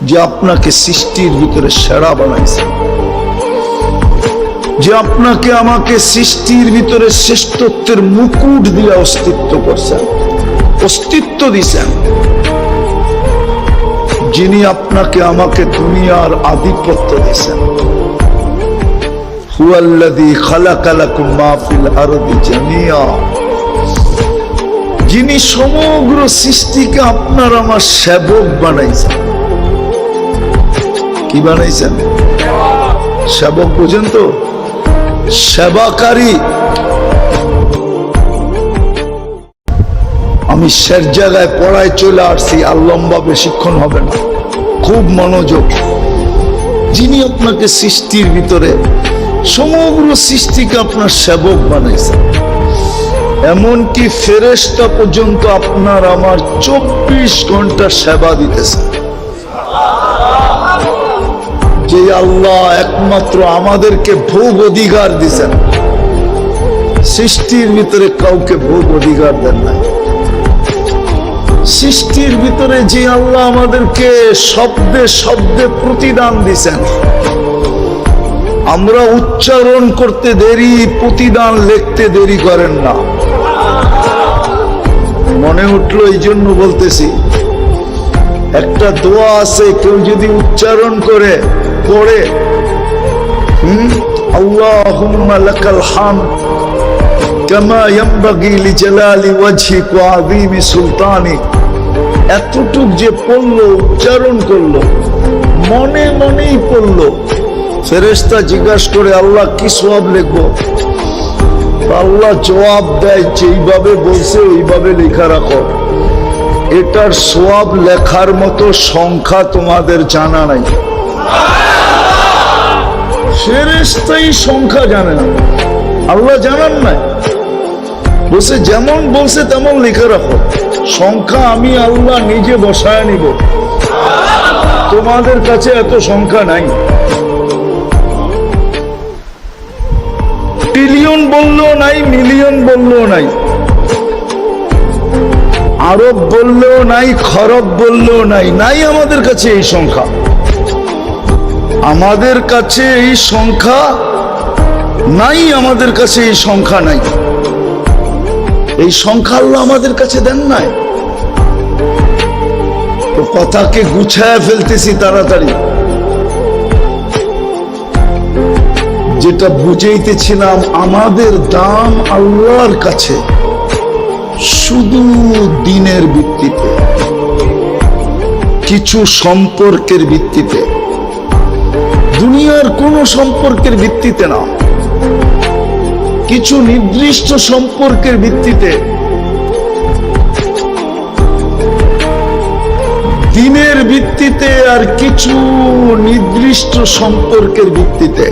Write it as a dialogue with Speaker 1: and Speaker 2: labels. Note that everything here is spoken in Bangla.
Speaker 1: যে আপনাকে সৃষ্টির ভিতরে সেরা বানাইছেন, যে আপনাকে আমাকে সৃষ্টির ভিতরে শ্রেষ্ঠত্বের মুকুট দিয়ে অস্তিত্ব করছেন, অস্তিত্ব দিছেন, যিনি আপনাকে আমাকে দুনিয়ার আধিপত্য দিয়েছেন। হুয়াল্লাযী খালাকা লাকুম মা ফিল আরদি জামিয়া, যিনি সমগ্র সৃষ্টিকে আপনার আমার সেবক বানাইছেন। কি বানাইছেন? সেবক বুঝেন তো? সেবাকারী। আমি শের জায়গায় পড়ায় চলে আসছি, আর লম্বা বেশিক্ষণ হবে না, খুব মনোযোগ। যিনি আপনাকে সৃষ্টির ভিতরে সমগ্র সৃষ্টিকে আপনার সেবক বানাইছেন, এমনকি ফেরেশতা পর্যন্ত আপনার আমার 24 ঘন্টা সেবা দিতেছে। যে আল্লাহ একমাত্র আমাদেরকে ভোগ অধিকার দিয়েছেন, সৃষ্টির ভিতরে কাউকে ভোগ অধিকার দেন নাই। সৃষ্টির ভিতরে যে আল্লাহ আমাদেরকে শব্দে শব্দে প্রতিদান দিছেন, আমরা উচ্চারণ করতে দেরি, প্রতিদান লিখতে দেরি করেন না। মনে উঠলো এই জন্য বলতেছি, একটা দোয়া আছে, কেউ যদি উচ্চারণ করে পড়ে, আল্লাহুম্মা লাকাল হামদ কামা ইয়ানবাগি লিজালালি ওয়াজহিক ওয়া আযীমি সুলতানিক, এতটুক যে পড়লো, উচ্চারণ করলো, মনে মনেই পড়লো, ফেরেশতা জিজ্ঞাসা করে আল্লাহ কি সওয়াব লিখবো? আল্লাহ জবাব দেয়, যেইভাবে বলছে ওইভাবে লেখা রাখো। এটার সওয়াব লেখার মতো সংখ্যা তোমাদের জানা নাই। ফেরেশতাই সংখ্যা জানে না, আল্লাহ জানান নাই। বলছে যেমন বলছে তেমন লেখা রাখো, সংখ্যা আমি আল্লাহ নিজে বসায় নিব, তোমাদের কাছে এত সংখ্যা নাই। ট্রিলিয়ন বললেও নাই, মিলিয়ন বললেও নাই, আরব বললেও নাই, খরব বললেও নাই, নাই আমাদের কাছে এই সংখ্যা। আমাদের কাছে এই সংখ্যা নাই, আমাদের কাছে এই সংখ্যা নাই। এই সংখ্যা আল্লাহ আমাদের কাছে দেন নাই। তো কথাকে গুছায় ফেলতেছি তাড়াতাড়ি। যেটা বুঝাইতেছিলাম, আমাদের দাম আল্লাহর কাছে শুধু দিনের ভিত্তিতে, কিছু সম্পর্কের ভিত্তিতে, দুনিয়ার কোন সম্পর্কের ভিত্তিতে না, কিছু নির্দিষ্ট সম্পর্কের ভিত্তিতে, দিনের ভিত্তিতে, আর কিছু নির্দিষ্ট সম্পর্কের ভিত্তিতে।